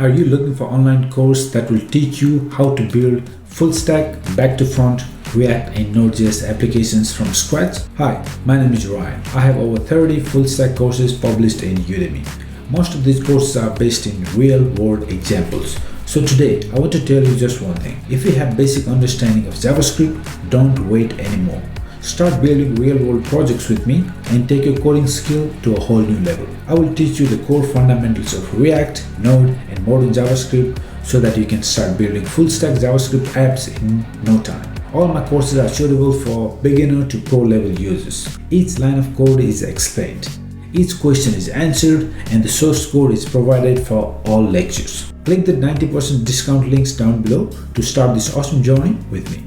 Are you looking for an online course that will teach you how to build full stack, back to front, React and Node.js applications from scratch? Hi, my name is Ryan. I have over 30 full stack courses published in Udemy. Most of these courses are based in real world examples. So today, I want to tell you just one thing. If you have basic understanding of JavaScript, don't wait anymore. Start building real-world projects with me and take your coding skill to a whole new level. I will teach you the core fundamentals of React, Node, and modern JavaScript so that you can start building full-stack JavaScript apps in no time. All my courses are suitable for beginner to pro level users. Each line of code is explained. Each question is answered and the source code is provided for all lectures. Click the 90% discount links down below to start this awesome journey with me.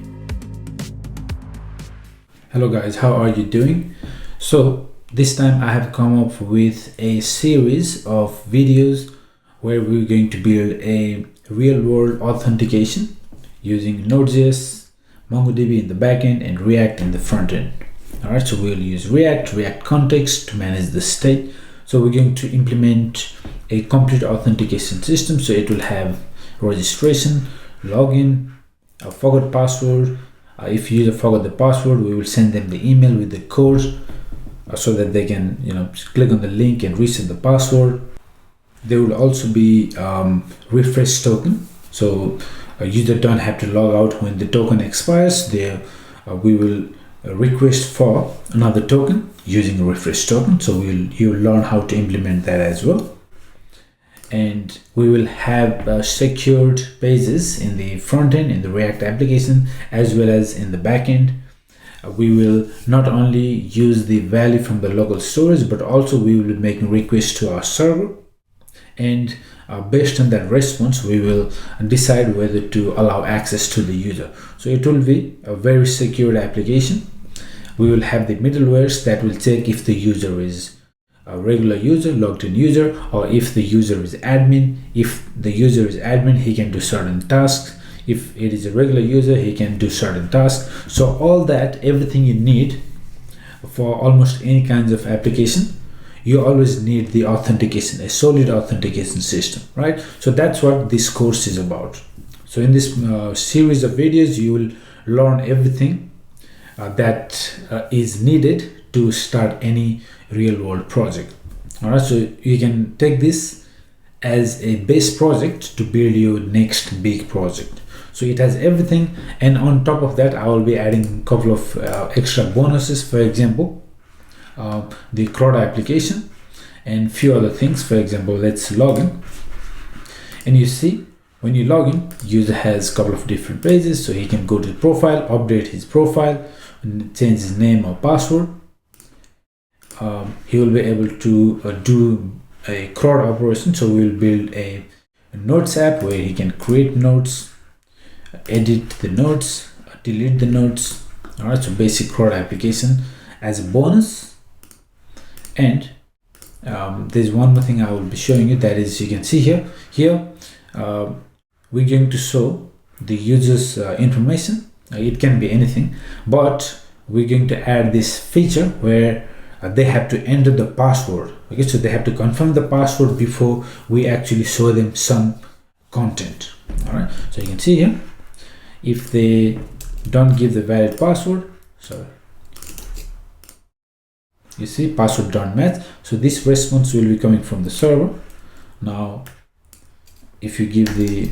Hello guys, how are you doing? So this time I have come up with a series of videos where we're going to build a real-world authentication using Node.js, MongoDB in the backend and React in the frontend. Alright, so we'll use React Context to manage the state. So we're going to implement a complete authentication system. So it will have registration, login, a forgot password. If user forgot the password, we will send them the email with the code so that they can click on the link and reset the password. There will also be refresh token, so a user don't have to log out when the token expires. We will request for another token using a refresh token, so you'll learn how to implement that as well. And we will have secured pages in the front end in the React application as well as in the back end. We will not only use the value from the local storage, but also we will be making requests to our server. And based on that response, we will decide whether to allow access to the user. So it will be a very secured application. We will have the middlewares that will check if the user is a regular user, logged in user, or if the user is admin. If the user is admin, he can do certain tasks. If it is a regular user, he can do certain tasks. So all that, everything you need for almost any kinds of application, you always need the authentication, a solid authentication system, right? So that's what this course is about. So in this series of videos, you will learn everything that is needed to start any real-world project. All right, so you can take this as a base project to build your next big project. So it has everything, and on top of that, I will be adding a couple of extra bonuses. For example, the CRUD application and few other things. For example, let's log in, and you see when you log in, user has a couple of different pages, so he can go to the profile, update his profile, and change his name or password. He will be able to do a CRUD operation. So we'll build a notes app where he can create notes, edit the notes, delete the notes. All right, so basic CRUD application as a bonus. And there's one more thing I will be showing you, that is, you can see here we're going to show the user's information. It can be anything, but we're going to add this feature where they have to enter the password. Okay, so they have to confirm the password before we actually show them some content. All right, so you can see here, if they don't give the valid password, so you see password don't match, so this response will be coming from the server. Now if you give the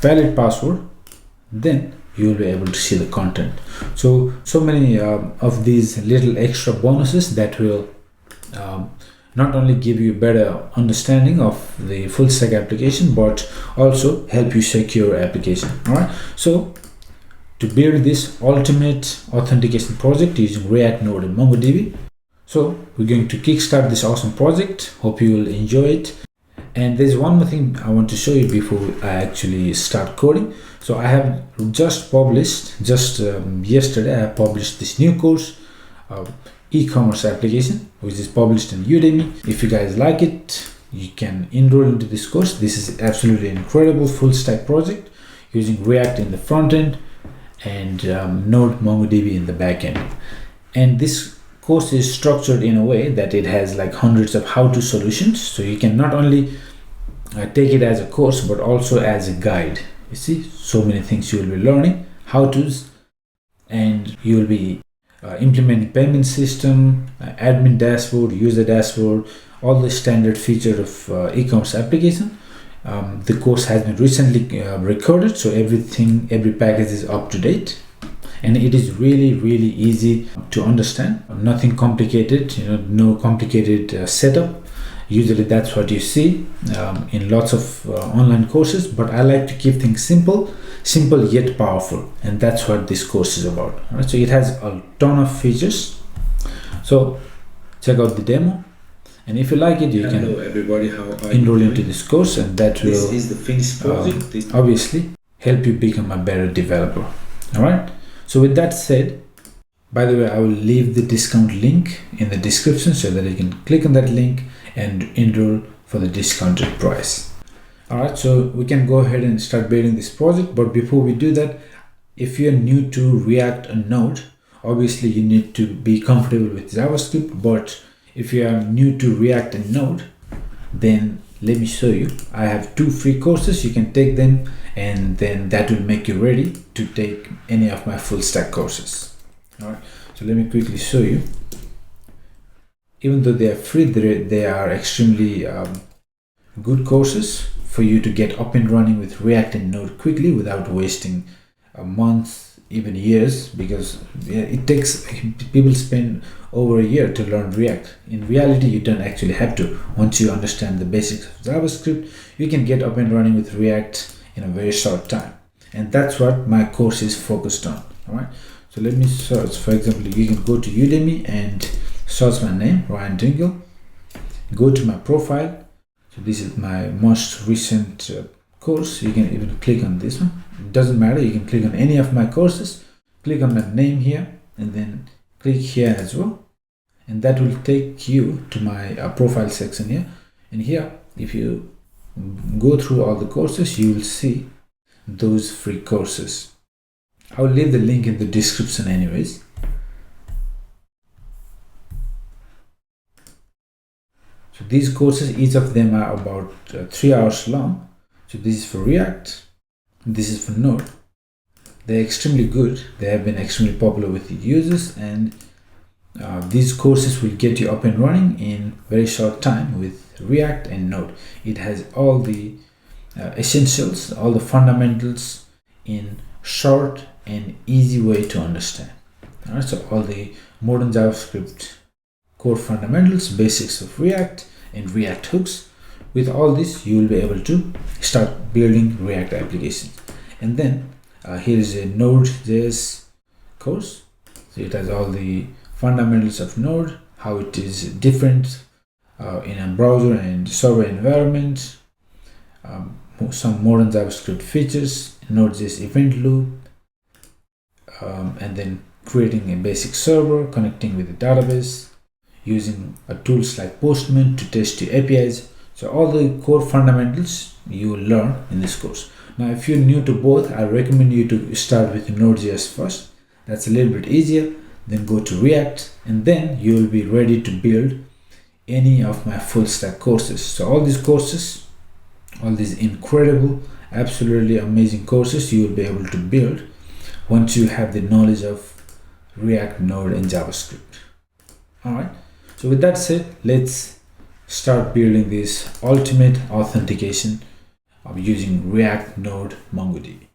valid password, then you will be able to see the content. So many of these little extra bonuses that will not only give you better understanding of the full stack application, but also help you secure your application. All right, so to build this ultimate authentication project using React, Node and MongoDB, so we're going to kickstart this awesome project. Hope you will enjoy it. And there's one more thing I want to show you before I actually start coding. So I have just published, yesterday I published this new course, e-commerce application, which is published in Udemy. If you guys like it, you can enroll into this course. This is absolutely incredible full stack project using React in the front end and Node MongoDB in the back end. And this course is structured in a way that it has like hundreds of how-to solutions, so you can not only take it as a course, but also as a guide. You see, so many things you will be learning, how-tos, and you will be implementing payment system, admin dashboard, user dashboard, all the standard feature of e-commerce application. The course has been recently recorded, so every package is up to date, and it is really easy to understand. Nothing complicated, no complicated setup. Usually that's what you see in lots of online courses, but I like to keep things simple yet powerful, and that's what this course is about. All right, so it has a ton of features, so check out the demo, and if you like it, you can everybody, how enroll into this course, and that will this is the finished project. Obviously help you become a better developer. All right, so with that said, by the way, I will leave the discount link in the description so that you can click on that link and enroll for the discounted price. All right, so we can go ahead and start building this project, but before we do that, if you're new to React and Node, obviously you need to be comfortable with JavaScript. But if you are new to React and Node, then let me show you. I have 2 free courses. You can take them, and then that will make you ready to take any of my full stack courses. All right, so let me quickly show you. Even though they are free, they are extremely good courses for you to get up and running with React and Node quickly without wasting months, even years, because it takes, people spend over a year to learn React. In reality, you don't actually have to. Once you understand the basics of JavaScript, you can get up and running with React in a very short time, and that's what my course is focused on. All right, so let me search. For example, you can go to Udemy and search my name, Ryan Dingle. Go to my profile. So this is my most recent course. You can even click on this one. It doesn't matter. You can click on any of my courses. Click on my name here, and then click here as well. And that will take you to my profile section here. And here, if you go through all the courses, you will see those free courses. I'll leave the link in the description anyways. So these courses, each of them are about 3 hours long. So this is for React, this is for Node. They're extremely good. They have been extremely popular with the users, and these courses will get you up and running in very short time with React and Node. It has all the essentials, all the fundamentals in short and easy way to understand. All right, so all the modern JavaScript core fundamentals, basics of React and React hooks. With all this, you will be able to start building React applications. And then here is a Node.js course. So it has all the fundamentals of Node, how it is different in a browser and server environment, some modern JavaScript features, Node.js event loop, and then creating a basic server, connecting with the database, using tools like Postman to test your APIs. So all the core fundamentals you will learn in this course. Now, if you're new to both, I recommend you to start with Node.js first. That's a little bit easier. Then go to React, and then you will be ready to build any of my full stack courses. So all these courses, all these incredible, absolutely amazing courses, you will be able to build once you have the knowledge of React, Node, and JavaScript. All right. So with that said, let's start building this ultimate authentication of using React, Node, MongoDB.